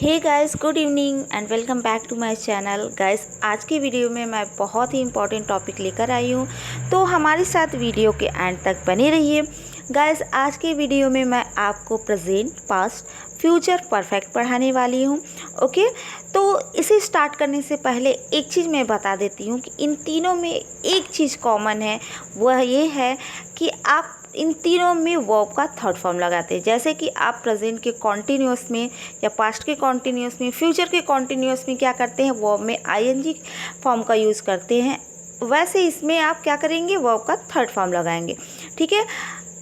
Hey guys, good evening and welcome back to my channel. Guys, आज की video में मैं बहुत ही इंपॉर्टेंट टॉपिक लेकर आई हूँ, तो हमारे साथ वीडियो के एंड तक बने रहिए। गाइस, आज की वीडियो में मैं आपको प्रेजेंट, पास्ट, फ्यूचर परफेक्ट पढ़ाने वाली हूँ। ओके, तो इसे स्टार्ट करने से पहले एक चीज़ मैं बता देती हूँ कि इन तीनों में एक चीज़ कॉमन है, वह ये है कि आप इन तीनों में वर्ब का थर्ड फॉर्म लगाते हैं। जैसे कि आप प्रेजेंट के कॉन्टिन्यूअस में या पास्ट के कॉन्टिन्यूअस में, फ्यूचर के कॉन्टिन्यूअस में क्या करते हैं, वर्ब में आईएनजी फॉर्म का यूज़ करते हैं, वैसे इसमें आप क्या करेंगे, वर्ब का थर्ड फॉर्म लगाएंगे। ठीक है,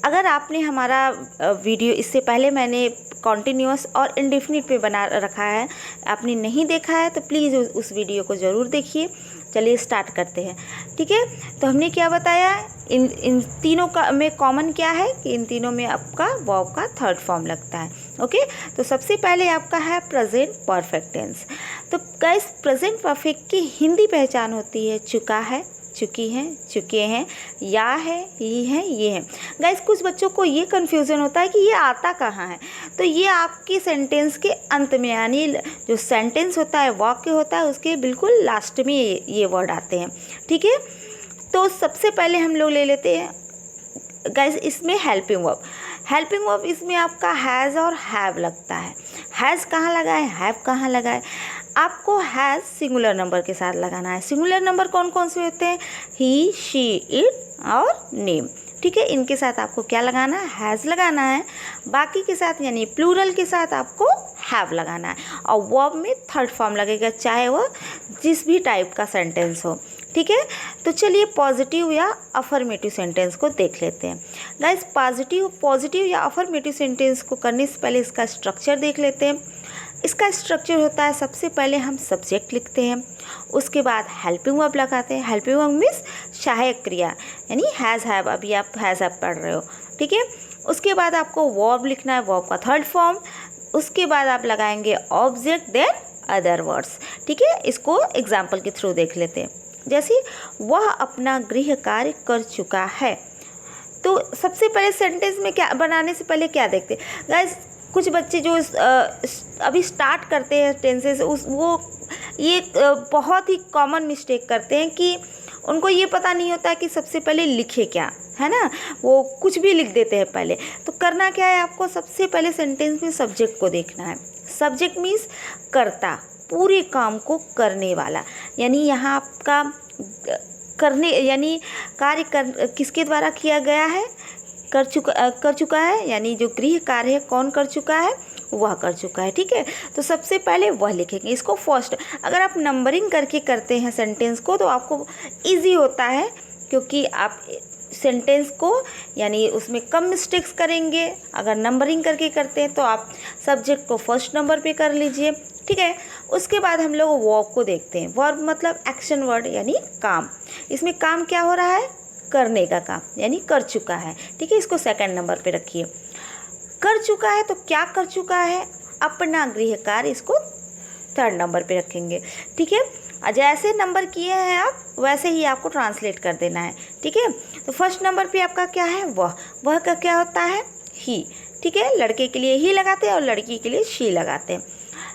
अगर आपने हमारा वीडियो इससे पहले मैंने कॉन्टिन्यूअस और इंडेफिनिट पे बना रखा है, आपने नहीं देखा है तो प्लीज़ उस वीडियो को ज़रूर देखिए। चलिए स्टार्ट करते हैं। ठीक है, तो हमने क्या बताया, इन तीनों का में कॉमन क्या है कि इन तीनों में आपका वर्ब का थर्ड फॉर्म लगता है। ओके, तो सबसे पहले आपका है प्रेजेंट परफेक्ट टेंस। तो गाइस, प्रेजेंट परफेक्ट की हिंदी पहचान होती है चुका है, चुकी हैं, चुके हैं, या है, ही है, ये है। गाइस, कुछ बच्चों को ये कन्फ्यूज़न होता है कि ये आता कहाँ है। तो ये आपकी सेंटेंस के अंत में, यानी जो सेंटेंस होता है, वाक्य होता है, उसके बिल्कुल लास्ट में ये वर्ड आते हैं। ठीक है, तो सबसे पहले हम लोग ले लेते हैं गाइस इसमें हेल्पिंग वर्ब। हेल्पिंग वर्ब इसमें आपका हैज़ और हैव लगता है। हैज़ कहाँ लगा है, हैव कहाँ लगा है। आपको हैज़ सिंगुलर नंबर के साथ लगाना है। सिंगुलर नंबर कौन कौन से होते हैं, ही, शी, इट और नेम। ठीक है, इनके साथ आपको क्या लगाना है, हैज़ लगाना है। बाकी के साथ यानी प्लूरल के साथ आपको हैव लगाना है, और वर्ब में थर्ड फॉर्म लगेगा, चाहे वह जिस भी टाइप का सेंटेंस हो। ठीक है, तो चलिए पॉजिटिव या अफर्मेटिव सेंटेंस को देख लेते हैं। गाइस, पॉजिटिव या अफर्मेटिव सेंटेंस को करने से पहले इसका स्ट्रक्चर देख लेते हैं। इसका स्ट्रक्चर होता है, सबसे पहले हम सब्जेक्ट लिखते हैं, उसके बाद हेल्पिंग वर्ब लगाते हैं। हेल्पिंग वर्ब मीन्स सहायक क्रिया, यानी हैज़ हैव, अभी आप हैज़ हैव पढ़ रहे हो। ठीक है, उसके बाद आपको वर्ब लिखना है, वर्ब का थर्ड फॉर्म। उसके बाद आप लगाएंगे ऑब्जेक्ट, देन अदर वर्ड्स। ठीक है, इसको एग्जाम्पल के थ्रू देख लेते हैं। जैसे वह अपना गृह कार्य कर चुका है। तो सबसे पहले सेंटेंस में क्या बनाने से पहले क्या देखते हैं गाइस, कुछ बच्चे जो अभी स्टार्ट करते हैं टेंसेस, ये बहुत ही कॉमन मिस्टेक करते हैं कि उनको ये पता नहीं होता कि सबसे पहले लिखे क्या है ना, वो कुछ भी लिख देते हैं पहले। तो करना क्या है, आपको सबसे पहले सेंटेंस में सब्जेक्ट को देखना है। सब्जेक्ट मीन्स कर्ता, पूरे काम को करने वाला, यानी यहाँ आपका करने यानी कार्य किसके द्वारा किया गया है, कर चुका है, यानी जो गृह कार्य है कौन कर चुका है, वह कर चुका है। ठीक है, तो सबसे पहले वह लिखेंगे, इसको फर्स्ट। अगर आप नंबरिंग करके करते हैं सेंटेंस को तो आपको इजी होता है, क्योंकि आप सेंटेंस को यानी उसमें कम मिस्टेक्स करेंगे। अगर नंबरिंग करके करते हैं तो आप सब्जेक्ट को फर्स्ट नंबर पे कर लीजिए। ठीक है, उसके बाद हम लोग वर्ब को देखते हैं। वर्ब मतलब एक्शन वर्ड, यानी काम। इसमें काम क्या हो रहा है, करने का काम, यानी कर चुका है। ठीक है, इसको सेकंड नंबर पे रखिए। कर चुका है तो क्या कर चुका है, अपना गृह कार्य, इसको थर्ड नंबर पे रखेंगे। ठीक है, जैसे नंबर किए हैं आप वैसे ही आपको ट्रांसलेट कर देना है। ठीक है, तो फर्स्ट नंबर पे आपका क्या है, वह का क्या होता है, ही। ठीक है, लड़के के लिए ही लगाते हैं और लड़की के लिए शी लगाते हैं,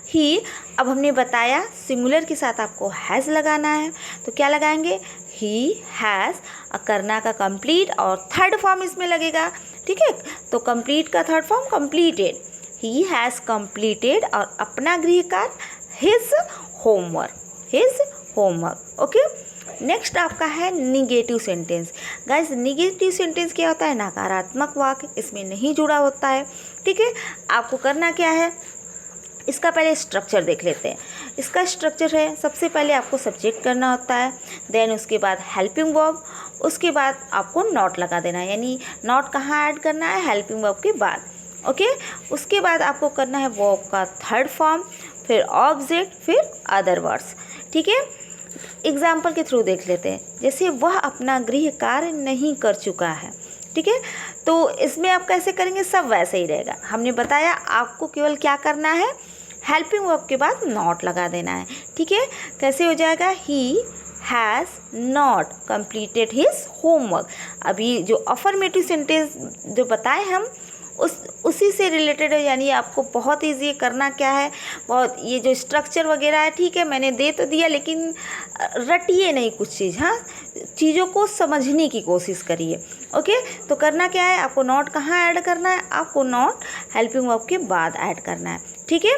ही। अब हमने बताया सिंगुलर के साथ आपको हैज़ लगाना है, तो क्या लगाएंगे, ही हैज़, करना का कंप्लीट और थर्ड फॉर्म इसमें लगेगा। ठीक है, तो कंप्लीट का third form completed, he has completed, और अपना गृह कार्य हिज होमवर्क। ओके, नेक्स्ट आपका है negative sentence. Guys, negative sentence क्या होता है, नकारात्मक वाक्य, इसमें नहीं जुड़ा होता है। ठीक है, आपको करना क्या है, इसका पहले स्ट्रक्चर देख लेते हैं। इसका स्ट्रक्चर है, सबसे पहले आपको सब्जेक्ट करना होता है, देन उसके बाद हेल्पिंग वर्ब, उसके बाद आपको नॉट लगा देना है, यानी नॉट कहाँ ऐड करना है, हेल्पिंग वर्ब के बाद। ओके, उसके बाद आपको करना है वर्ब का थर्ड फॉर्म, फिर ऑब्जेक्ट, फिर अदर वर्ड्स। ठीक है, एग्जाम्पल के थ्रू देख लेते हैं। जैसे वह अपना गृह कार्य नहीं कर चुका है। ठीक है, तो इसमें आप कैसे करेंगे, सब वैसे ही रहेगा। हमने बताया आपको केवल क्या करना है, हेल्पिंग वर्ब के बाद नॉट लगा देना है। ठीक है, कैसे हो जाएगा, he has not completed his homework. अभी जो अफर्मेटिव सेंटेंस जो बताए हम, उसी से रिलेटेड है, यानी आपको बहुत ईजी करना क्या है, बहुत ये जो स्ट्रक्चर वगैरह है, ठीक है मैंने दे तो दिया, लेकिन रटिए नहीं कुछ चीज़, हाँ चीज़ों को समझने की कोशिश करिए। ओके, तो करना क्या है, आपको नॉट कहाँ ऐड करना है, आपको नॉट हेल्पिंग वर्ब के बाद ऐड करना है, ठीक है।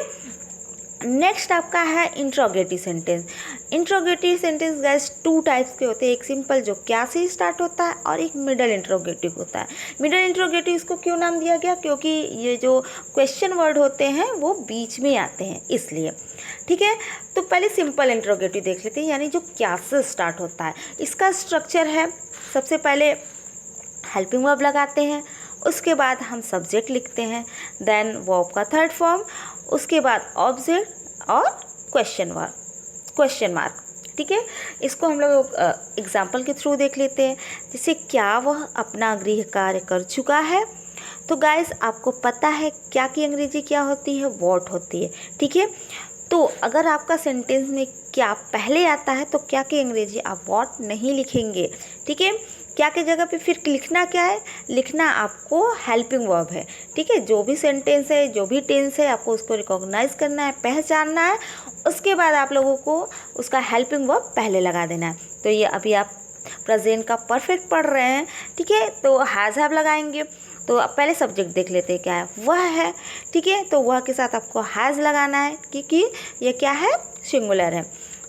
नेक्स्ट आपका है interrogative sentence. Interrogative sentence guys 2 types के होते हैं, एक सिंपल जो क्या से स्टार्ट होता है और एक मिडल इंट्रोगेटिव होता है। मिडल इंट्रोगेटिव इसको क्यों नाम दिया गया, क्योंकि ये जो क्वेश्चन वर्ड होते हैं वो बीच में आते हैं इसलिए, ठीक है। तो पहले सिंपल इंट्रोगेटिव देख लेते हैं, यानी जो क्या से स्टार्ट होता है। इसका स्ट्रक्चर है, सबसे पहले हेल्पिंग वर्ब लगाते हैं, उसके बाद हम सब्जेक्ट लिखते हैं, देन वर्ब का थर्ड फॉर्म, उसके बाद ऑब्जेक्ट और क्वेश्चन मार्क, ठीक है। इसको हम लोग एग्जाम्पल के थ्रू देख लेते हैं। जैसे क्या वह अपना गृह कार्य कर चुका है, तो गाइस आपको पता है क्या की अंग्रेजी क्या होती है, वॉट होती है, ठीक है। तो अगर आपका सेंटेंस में क्या पहले आता है तो क्या की अंग्रेजी आप वॉट नहीं लिखेंगे, ठीक है। क्या की जगह पे फिर लिखना क्या है, लिखना आपको हेल्पिंग वर्ब है, ठीक है। जो भी सेंटेंस है, जो भी टेंस है, आपको उसको रिकॉग्नाइज करना है, पहचानना है, उसके बाद आप लोगों को उसका हेल्पिंग वर्ब पहले लगा देना है। तो ये अभी आप प्रेजेंट का परफेक्ट पढ़ रहे हैं, ठीक है, तो हैज़ हैव लगाएंगे। तो अब पहले सब्जेक्ट देख लेते हैं क्या है, वह है, ठीक है। तो वह के साथ आपको हैज़ लगाना है, क्योंकि ये क्या है, सिंगुलर है।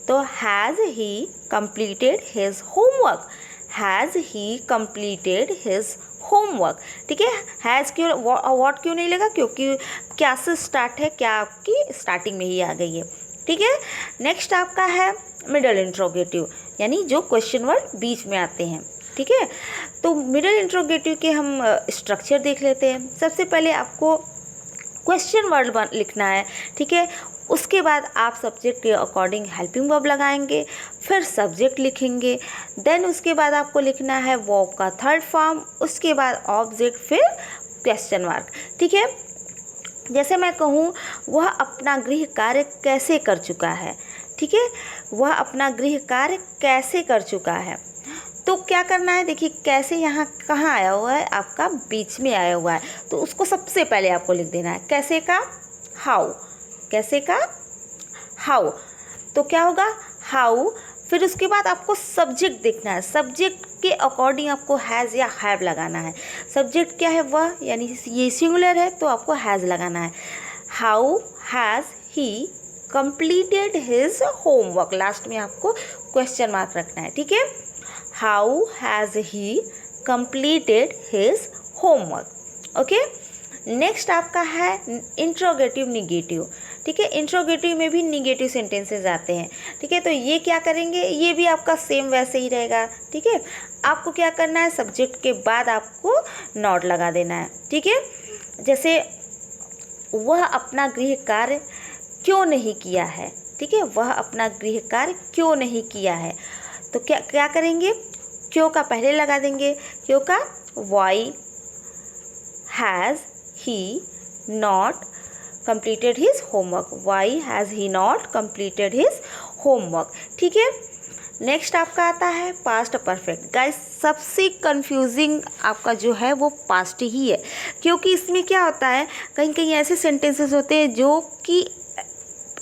तो has he completed his homework, has he completed his homework, ठीक है। हैज़ क्यों, वॉट क्यों नहीं लगा, क्योंकि क्या से स्टार्ट है, क्या आपकी स्टार्टिंग में ही आ गई है, ठीक है। नेक्स्ट आपका है मिडल इंट्रोगेटिव, यानी जो क्वेश्चन वर्ड बीच में आते हैं, ठीक है। तो मिडल इंट्रोगेटिव के हम स्ट्रक्चर देख लेते हैं। सबसे पहले आपको क्वेश्चन वर्ड लिखना है, ठीक है। उसके बाद आप सब्जेक्ट के अकॉर्डिंग हेल्पिंग वर्ब लगाएंगे, फिर सब्जेक्ट लिखेंगे, देन उसके बाद आपको लिखना है वर्ब का थर्ड फॉर्म, उसके बाद ऑब्जेक्ट, फिर क्वेश्चन मार्क, ठीक है। जैसे मैं कहूँ वह अपना गृह कार्य कैसे कर चुका है, ठीक है, वह अपना गृह कार्य कैसे कर चुका है। तो क्या करना है, देखिए कैसे यहाँ कहाँ आया हुआ है, आपका बीच में आया हुआ है, तो उसको सबसे पहले आपको लिख देना है। कैसे का हाउ, कैसे का हाउ, तो क्या होगा हाउ। फिर उसके बाद आपको सब्जेक्ट देखना है, सब्जेक्ट के अकॉर्डिंग आपको हैज़ या हैव लगाना है। सब्जेक्ट क्या है, वह, यानी ये सिंगुलर है तो आपको हैज़ लगाना है। How has he completed his homework, last में आपको क्वेश्चन मार्क रखना है, ठीक है। How has he completed his homework, okay. Next आपका है इंट्रोगेटिव निगेटिव, ठीक है। इंट्रोगेटिव में भी निगेटिव सेंटेंसेस आते हैं, ठीक है। तो ये क्या करेंगे, ये भी आपका सेम वैसे ही रहेगा, ठीक है। आपको क्या करना है, सब्जेक्ट के बाद आपको नॉट लगा देना है, ठीक है। जैसे वह अपना गृह कार्य क्यों नहीं किया है, ठीक है, वह अपना गृह कार्य क्यों नहीं किया है। तो क्या करेंगे, क्यों का पहले लगा देंगे, क्यों का why has he not completed his homework, why has he not completed his homework, ठीक है। नेक्स्ट आपका आता है पास्ट परफेक्ट। गाइस सबसे कंफ्यूजिंग आपका जो है वो पास्ट ही है, क्योंकि इसमें क्या होता है, कहीं कहीं ऐसे सेंटेंसेस होते हैं जो कि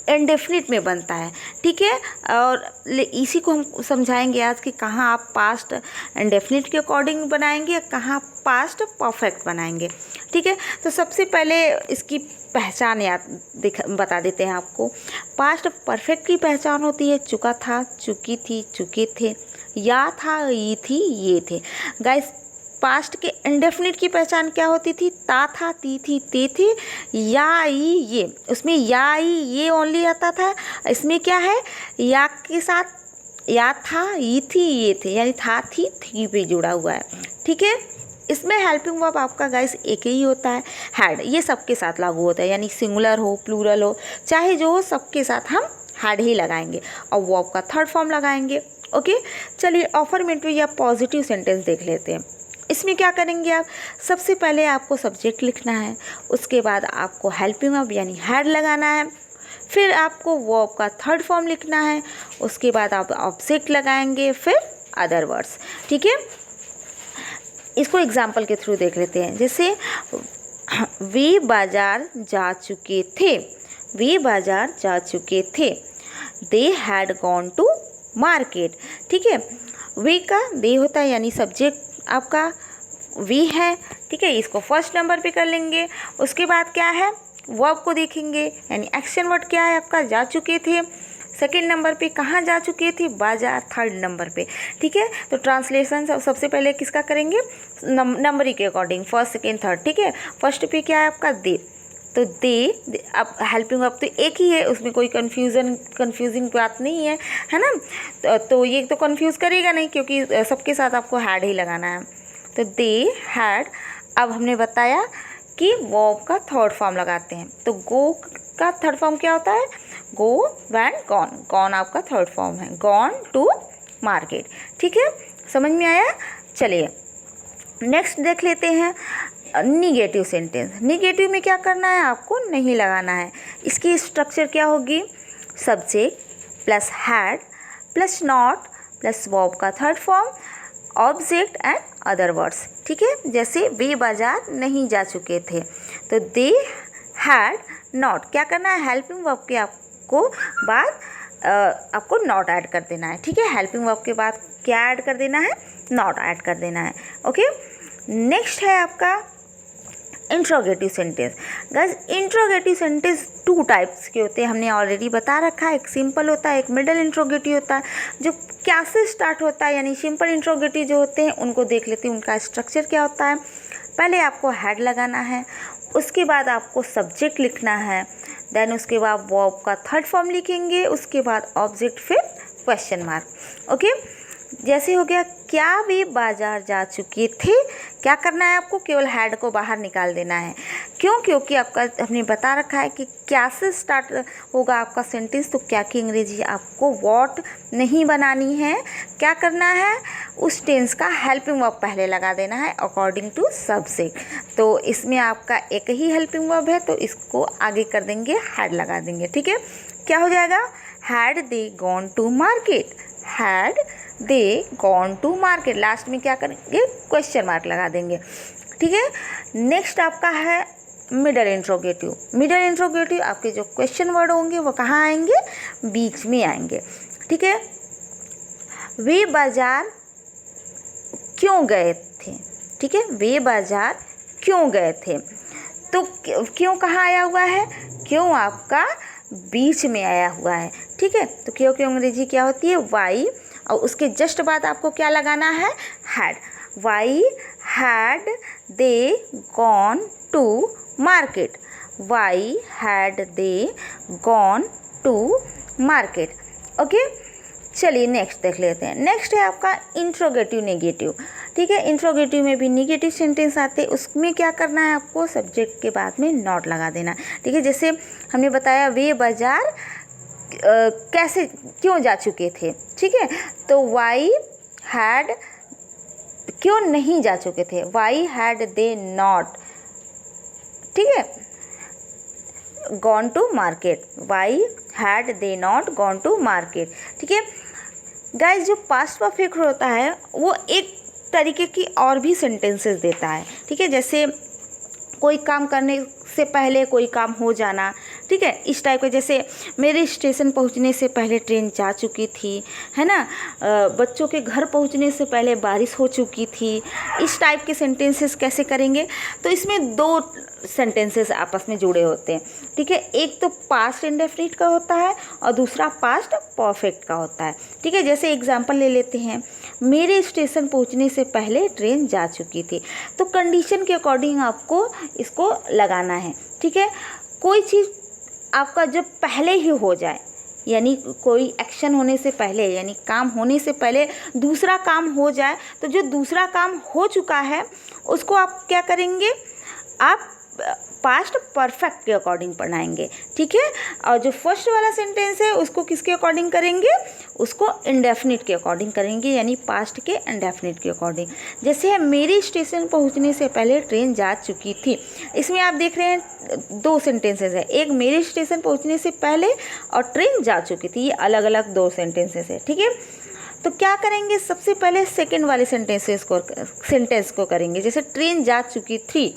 इंडेफिनिट में बनता है, ठीक है। और इसी को हम समझाएंगे आज कि कहाँ आप पास्ट इंडेफिनिट के अकॉर्डिंग बनाएंगे, कहाँ पास्ट परफेक्ट बनाएंगे, ठीक है। तो सबसे पहले इसकी पहचान बता देते हैं आपको। पास्ट परफेक्ट की पहचान होती है चुका था, चुकी थी, चुके थे, या था, ये थी, ये थे। गाइस पास्ट के इंडेफिनिट की पहचान क्या होती थी, ता था, ती थी, ते थे, या, ई, ये। उसमें या, ई, ये ओनली आता था। इसमें क्या है, या के साथ या था, ई थी, ये थे, यानी था, थी पे जुड़ा हुआ है, ठीक है। इसमें हेल्पिंग वर्ब आपका गाइस एक ही होता है, हैड। ये सबके साथ लागू होता है, यानी सिंगुलर हो, प्लूरल हो, चाहे जो हो, सबके साथ हम हैड ही लगाएंगे और वर्ब का थर्ड फॉर्म लगाएंगे, ओके। चलिए अफर्मेटिव या पॉजिटिव सेंटेंस देख लेते हैं। इसमें क्या करेंगे आप, सबसे पहले आपको सब्जेक्ट लिखना है, उसके बाद आपको हेल्पिंग वर्ब यानी हैड लगाना है, फिर आपको वर्ब का थर्ड फॉर्म लिखना है, उसके बाद आप ऑब्जेक्ट लगाएंगे, फिर अदर वर्ड्स, ठीक है। इसको एग्जाम्पल के थ्रू देख लेते हैं। जैसे वे बाजार जा चुके थे, वे बाजार जा चुके थे। They had gone to market. ठीक है, वे का दे होता है यानी सब्जेक्ट आपका वी है। ठीक है, इसको फर्स्ट नंबर पे कर लेंगे। उसके बाद क्या है, वर्ब को देखेंगे यानी एक्शन वर्ड क्या है आपका, जा चुके थे। सेकंड नंबर पे कहाँ जा चुके थे, बाजार। थर्ड नंबर पे। ठीक है, तो ट्रांसलेशन सबसे पहले किसका करेंगे, नंबरी के अकॉर्डिंग, फर्स्ट सेकंड थर्ड। ठीक है, फर्स्ट पे क्या है आपका दे, तो दे अब हेल्पिंग वर्ब तो एक ही है, उसमें कोई कंफ्यूजिंग बात नहीं है ना। तो ये तो कंफ्यूज करेगा नहीं क्योंकि सबके साथ आपको हैड ही लगाना है। तो दे हैड, अब हमने बताया कि वर्ब का थर्ड फॉर्म लगाते हैं। तो गो का थर्ड फॉर्म क्या होता है, गो वैन गॉन। गॉन आपका थर्ड फॉर्म है, गॉन टू मार्केट। ठीक है, समझ में आया। चलिए नेक्स्ट देख लेते हैं निगेटिव सेंटेंस। निगेटिव में क्या करना है, आपको नहीं लगाना है। इसकी स्ट्रक्चर क्या होगी, subject plus had plus not plus verb का third form, object and other words. ठीक है, जैसे वे बाजार नहीं जा चुके थे, तो दे हैड नॉट, क्या करना है, हेल्पिंग वर्ब के आपको बाद आपको नॉट ऐड कर देना है। ठीक है, हेल्पिंग वर्ब के बाद क्या ऐड कर देना है, नॉट ऐड कर देना है। ओके, नेक्स्ट है आपका interrogative sentence. Guys interrogative sentence two types के होते हैं, हमने ऑलरेडी बता रखा है। एक सिंपल होता है, एक मिडल इंट्रोगेटिव होता है। जो क्या से स्टार्ट होता है यानी सिंपल इंट्रोगेटिव जो होते हैं उनको देख लेते हैं, उनका स्ट्रक्चर क्या होता है। पहले आपको हेड लगाना है, उसके बाद आपको सब्जेक्ट लिखना है, देन उसके बाद वर्ब का थर्ड फॉर्म लिखेंगे, उसके बाद ऑब्जेक्ट, फिर क्वेश्चन मार्क। ओके, जैसे हो गया क्या वे बाजार जा चुके थे, क्या करना है आपको, केवल हेड को बाहर निकाल देना है। क्यों, क्योंकि आपका हमने बता रखा है कि क्या से स्टार्ट होगा आपका सेंटेंस, तो क्या की अंग्रेजी आपको व्हाट नहीं बनानी है। क्या करना है, उस टेंस का हेल्पिंग वर्ब पहले लगा देना है अकॉर्डिंग टू सब्जेक्ट। तो इसमें आपका एक ही हेल्पिंग वर्ब है, तो इसको आगे कर देंगे, हेड लगा देंगे। ठीक है, क्या हो जाएगा, had they gone to market, had they gone to market. Last में क्या करेंगे, क्वेश्चन मार्क लगा देंगे। ठीक है, नेक्स्ट आपका है मिडल इंट्रोगेटिव। मिडल इंट्रोगेटिव आपके जो क्वेश्चन वर्ड होंगे वो कहाँ आएंगे, बीच में आएंगे। ठीक है, वे बाजार क्यों गए थे। ठीक है, वे बाजार क्यों गए थे, तो क्यों कहाँ आया हुआ है, क्यों आपका बीच में आया हुआ है। ठीक है, तो क्यों की अंग्रेजी क्या होती है, वाई, और उसके जस्ट बाद आपको क्या लगाना है, had. Why had they gone to market, why had they gone to market. Okay, चलिए नेक्स्ट देख लेते हैं। नेक्स्ट है आपका इंट्रोगेटिव नेगेटिव। ठीक है, इंट्रोगेटिव में भी नेगेटिव सेंटेंस आते हैं, उसमें क्या करना है आपको, सब्जेक्ट के बाद में नॉट लगा देना। ठीक है, जैसे हमने बताया वे बाजार कैसे क्यों जा चुके थे। ठीक है, तो वाई हैड, क्यों नहीं जा चुके थे, वाई हैड दे नॉट, ठीक है, gone to market, why had they not gone to market. ठीक है गाइस, जो पास्ट परफेक्ट होता है वो एक तरीके की और भी सेंटेंसेस देता है। ठीक है, जैसे कोई काम करने से पहले कोई काम हो जाना। ठीक है, इस टाइप के, जैसे मेरे स्टेशन पहुंचने से पहले ट्रेन जा चुकी थी, है ना, बच्चों के घर पहुंचने से पहले बारिश हो चुकी थी। इस टाइप के सेंटेंसेस कैसे करेंगे, तो इसमें दो सेंटेंसेस आपस में जुड़े होते हैं। ठीक है, एक तो पास्ट इंडेफिनिट का होता है और दूसरा पास्ट परफेक्ट का होता है। ठीक है, जैसे एग्जांपल ले लेते हैं, मेरे स्टेशन पहुंचने से पहले ट्रेन जा चुकी थी, तो कंडीशन के अकॉर्डिंग आपको इसको लगाना है। ठीक है, कोई चीज़ आपका जब पहले ही हो जाए, यानी कोई एक्शन होने से पहले, यानी काम होने से पहले दूसरा काम हो जाए, तो जो दूसरा काम हो चुका है उसको आप क्या करेंगे, आप पास्ट परफेक्ट के अकॉर्डिंग बनाएंगे। ठीक है, और जो फर्स्ट वाला सेंटेंस है उसको किसके अकॉर्डिंग करेंगे, उसको इंडेफिनिट के अकॉर्डिंग करेंगे, यानी पास्ट के इंडेफिनिट के अकॉर्डिंग। जैसे है मेरे स्टेशन पहुंचने से पहले ट्रेन जा चुकी थी, इसमें आप देख रहे हैं दो सेंटेंसेस है, एक मेरे स्टेशन पहुंचने से पहले और ट्रेन जा चुकी थी, ये अलग अलग दो सेंटेंसेस है। ठीक है, तो क्या करेंगे, सबसे पहले सेकंड वाले सेंटेंस को करेंगे। जैसे ट्रेन जा चुकी थी,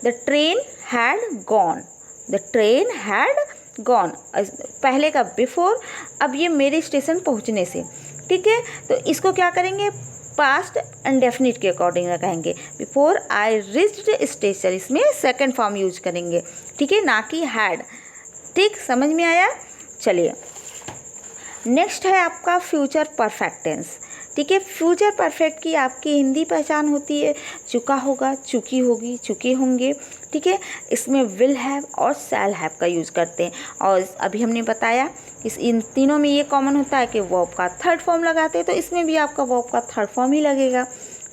the train had gone, the train had gone, पहले का बिफोर, अब ये मेरे स्टेशन पहुंचने से, ठीक है। तो इसको क्या करेंगे, पास्ट इंडेफिनिट के अकॉर्डिंग लगाएंगे, बिफोर आई रीच्ड स्टेशन, इसमें सेकंड फॉर्म यूज करेंगे, ठीक है, ना कि हैड। ठीक, समझ में आया। चलिए नेक्स्ट है आपका फ्यूचर परफेक्ट टेंस, ठीक है। फ्यूचर परफेक्ट की आपकी हिंदी पहचान होती है चुका होगा, चुकी होगी, चुके होंगे, ठीक है। इसमें विल हैव और शैल हैव का यूज़ करते हैं, और अभी हमने बताया कि इन तीनों में ये कॉमन होता है कि वर्ब का थर्ड फॉर्म लगाते हैं, तो इसमें भी आपका वर्ब का थर्ड फॉर्म ही लगेगा।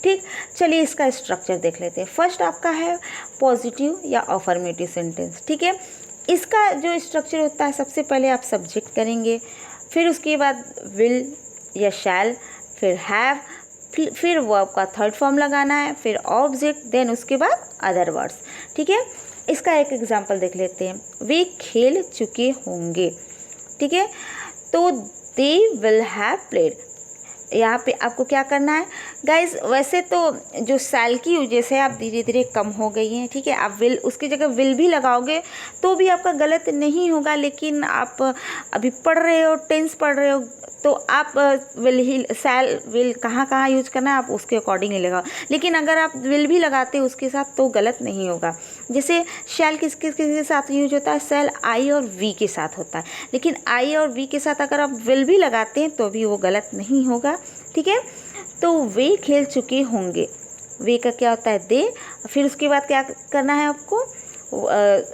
ठीक, चलिए इसका स्ट्रक्चर देख लेते हैं। फर्स्ट आपका है पॉजिटिव या अफर्मेटिव सेंटेंस, ठीक है। इसका जो स्ट्रक्चर होता है, सबसे पहले आप सब्जेक्ट करेंगे, फिर उसके बाद विल या शैल, फिर हैव, फिर वर्ब का थर्ड फॉर्म लगाना है, फिर ऑब्जेक्ट, देन उसके बाद अदर वर्ड्स, ठीक है। इसका एक एग्जांपल देख लेते हैं। वे खेल चुके होंगे, ठीक है, तो दे विल हैव प्लेड। यहाँ पे आपको क्या करना है गाइज, वैसे तो जो शैल की यूजेस है आप धीरे धीरे कम हो गई हैं, ठीक है। आप विल उसकी जगह विल भी लगाओगे तो भी आपका गलत नहीं होगा, लेकिन आप अभी पढ़ रहे हो, टेंस पढ़ रहे हो, तो आप विल ही, शैल विल कहाँ कहाँ यूज करना है आप उसके अकॉर्डिंग ही लगाओ। लेकिन अगर आप विल भी लगाते हो उसके साथ तो गलत नहीं होगा। जैसे शैल किस किस के साथ यूज होता है, शैल आई और वी के साथ होता है, लेकिन आई और वी के साथ अगर आप विल भी लगाते हैं तो भी वो गलत नहीं होगा, ठीक है। तो वे खेल चुके होंगे, वे का क्या होता है, दे, फिर उसके बाद क्या करना है आपको,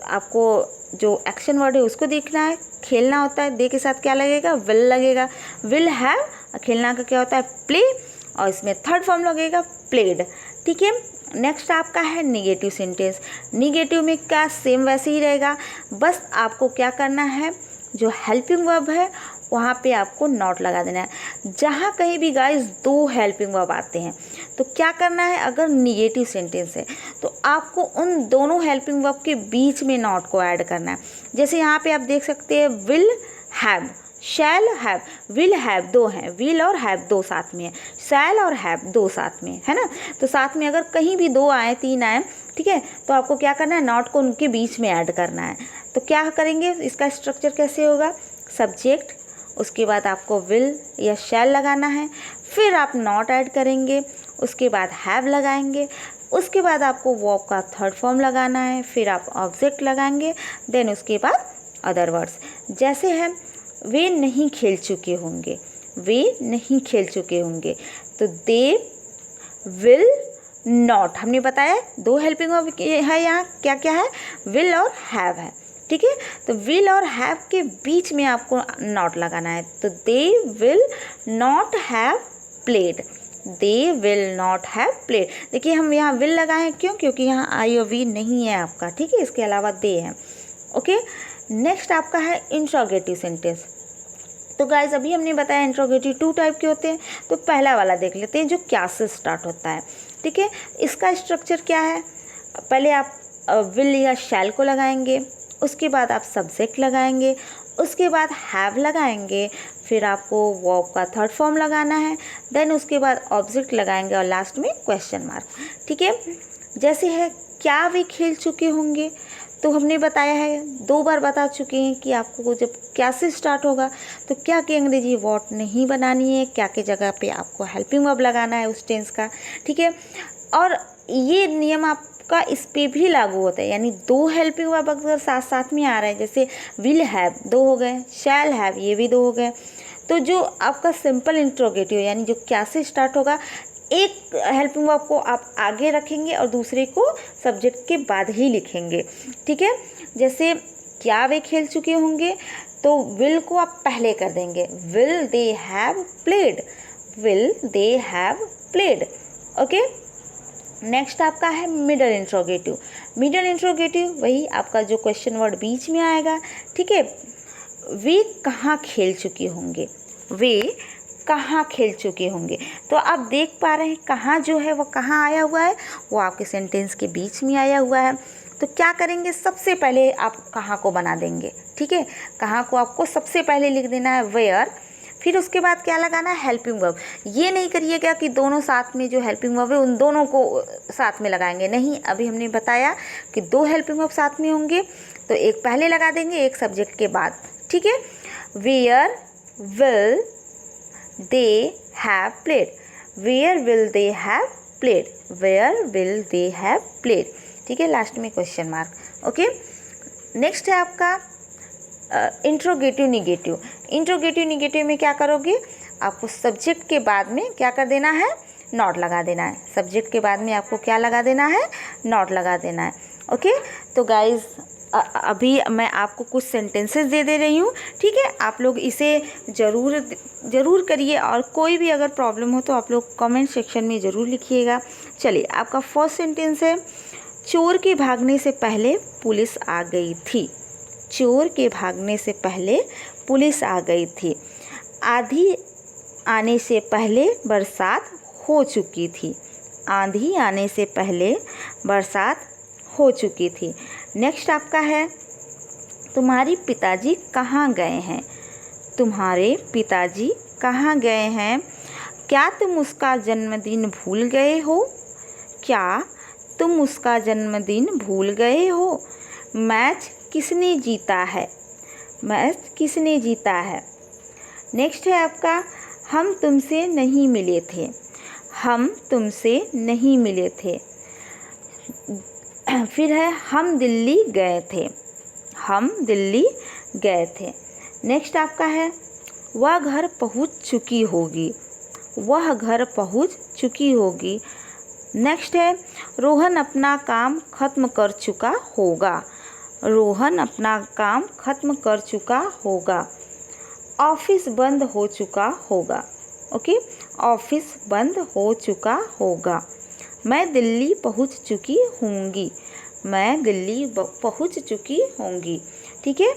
आपको जो एक्शन वर्ड है उसको देखना है, खेलना होता है, दे के साथ क्या लगेगा, विल लगेगा, विल हैव, खेलना का क्या होता है, प्ले, और इसमें थर्ड फॉर्म लगेगा प्लेड, ठीक है। नेक्स्ट आपका है निगेटिव सेंटेंस। निगेटिव में क्या, सेम वैसे ही रहेगा, बस आपको क्या करना है, जो हेल्पिंग वर्ब है वहाँ पे आपको नॉट लगा देना है। जहाँ कहीं भी गाइस दो हेल्पिंग वर्ब आते हैं तो क्या करना है, अगर निगेटिव सेंटेंस है तो आपको उन दोनों हेल्पिंग वर्ब के बीच में नॉट को ऐड करना है। जैसे यहाँ पे आप देख सकते हैं will have, shall have, will have दो हैं, विल और हैव दो साथ में है, शैल और हैव दो साथ में है ना। तो साथ में अगर कहीं भी दो आए, तीन आए, ठीक है, तो आपको क्या करना है, नॉट को उनके बीच में ऐड करना है। तो क्या करेंगे, इसका स्ट्रक्चर कैसे होगा, सब्जेक्ट, उसके बाद आपको विल या शैल लगाना है, फिर आप नॉट ऐड करेंगे, उसके बाद हैव लगाएंगे, उसके बाद आपको वर्ब का थर्ड फॉर्म लगाना है, फिर आप ऑब्जेक्ट लगाएंगे, देन उसके बाद अदर वर्ड्स। जैसे है वे नहीं खेल चुके होंगे, वे नहीं खेल चुके होंगे, तो दे विल नॉट, हमने बताया दो हेल्पिंग वर्ब है यहाँ, क्या क्या है, विल और हैव है, ठीक है। तो विल और हैव के बीच में आपको नॉट लगाना है, तो they will not have played, they will not have played. देखिए हम यहाँ विल लगाए हैं, क्यों, क्योंकि यहाँ आई और वी नहीं है आपका, ठीक है, इसके अलावा दे है, ओके। नेक्स्ट आपका है इंट्रोगेटिव सेंटेंस। तो गाइज अभी हमने बताया इंट्रोगेटिव टू टाइप के होते हैं, तो पहला वाला देख लेते हैं जो क्या से स्टार्ट होता है, ठीक है। इसका स्ट्रक्चर क्या है, पहले आप विल या शैल को लगाएंगे, उसके बाद आप सब्जेक्ट लगाएंगे, उसके बाद हैव लगाएंगे, फिर आपको वर्ब का थर्ड फॉर्म लगाना है, देन उसके बाद ऑब्जेक्ट लगाएंगे और लास्ट में क्वेश्चन मार्क, ठीक है। जैसे है क्या वे खेल चुके होंगे, तो हमने बताया है, दो बार बता चुके हैं कि आपको जब क्या से स्टार्ट होगा तो क्या की अंग्रेजी वॉट नहीं बनानी है, क्या के जगह पे आपको हेल्पिंग वर्ब लगाना है उस टेंस का, ठीक है। और ये नियम आपका इस पे भी लागू होता है, यानी दो हेल्पिंग वर्ब अगर साथ साथ में आ रहे हैं, जैसे विल हैव दो हो गए, शैल हैव ये भी दो हो गए, तो जो आपका सिंपल इंट्रोगेटिव यानी जो क्या से स्टार्ट होगा, एक हेल्पिंग वर्ब को आप आगे रखेंगे और दूसरे को सब्जेक्ट के बाद ही लिखेंगे, ठीक है। जैसे क्या वे खेल चुके होंगे, तो विल को आप पहले कर देंगे, will they have played, will they have played, okay. Next आपका है मिडल इंट्रोगेटिव। मिडल इंट्रोगेटिव वही आपका जो क्वेश्चन वर्ड बीच में आएगा, ठीक है। वे कहाँ खेल चुके होंगे, वे कहाँ खेल चुके होंगे, तो आप देख पा रहे हैं कहाँ जो है वो कहाँ आया हुआ है, वो आपके सेंटेंस के बीच में आया हुआ है। तो क्या करेंगे, सबसे पहले आप कहाँ को बना देंगे, ठीक है। कहाँ को आपको सबसे पहले लिख देना है वेयर, फिर उसके बाद क्या लगाना है, हेल्पिंग वर्ब। ये नहीं करिएगा कि दोनों साथ में जो हेल्पिंग वर्ब है उन दोनों को साथ में लगाएंगे, नहीं। अभी हमने बताया कि 2 हेल्पिंग वर्ब साथ में होंगे, तो एक पहले लगा देंगे, एक सब्जेक्ट के बाद, ठीक है। Where will they have played, where will they have played, where will they have played, ठीक है। लास्ट में क्वेश्चन मार्क, ओके। नेक्स्ट है आपका इंट्रोगेटिव निगेटिव। इंट्रोगेटिव निगेटिव में क्या करोगे, आपको सब्जेक्ट के बाद में क्या कर देना है, नॉट लगा देना है। सब्जेक्ट के बाद में आपको क्या लगा देना है, नॉट लगा देना है, ओके। तो गाइज अभी मैं आपको कुछ सेंटेंसेस दे रही हूँ, ठीक है। आप लोग इसे ज़रूर करिए, और कोई भी अगर प्रॉब्लम हो तो आप लोग कमेंट सेक्शन में ज़रूर लिखिएगा। चलिए, आपका फर्स्ट सेंटेंस है, चोर के भागने से पहले पुलिस आ गई थी। चोर के भागने से पहले पुलिस आ गई थी। आंधी आने से पहले बरसात हो चुकी थी। आंधी आने से पहले बरसात हो चुकी थी। नेक्स्ट आपका है, तुम्हारे पिताजी कहाँ गए हैं। तुम्हारे पिताजी कहाँ गए हैं। क्या तुम उसका जन्मदिन भूल गए हो। क्या तुम उसका जन्मदिन भूल गए हो। मैच किसने जीता है। मैच किसने जीता है। नेक्स्ट है आपका, हम तुमसे नहीं मिले थे। हम तुमसे नहीं मिले थे। फिर है, हम दिल्ली गए थे। हम दिल्ली गए थे। नेक्स्ट आपका है, वह घर पहुंच चुकी होगी। वह घर पहुंच चुकी होगी। नेक्स्ट है, रोहन अपना काम खत्म कर चुका होगा। रोहन अपना काम खत्म कर चुका होगा। ऑफिस बंद हो चुका होगा, ओके। ऑफिस बंद हो चुका होगा। मैं दिल्ली पहुंच चुकी होंगी। मैं दिल्ली पहुंच चुकी होंगी, ठीक है।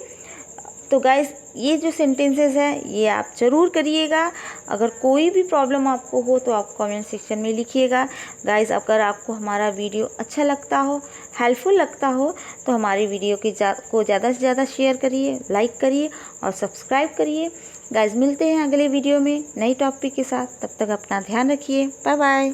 तो गाइस, ये जो सेंटेंसेस हैं ये आप ज़रूर करिएगा। अगर कोई भी प्रॉब्लम आपको हो तो आप कमेंट सेक्शन में लिखिएगा। गाइस, अगर आपको हमारा वीडियो अच्छा लगता हो, हेल्पफुल लगता हो, तो हमारी वीडियो को ज़्यादा से ज़्यादा शेयर करिए, लाइक करिए और सब्सक्राइब करिए। गाइस, मिलते हैं अगले वीडियो में नई टॉपिक के साथ। तब तक अपना ध्यान रखिए। Bye bye.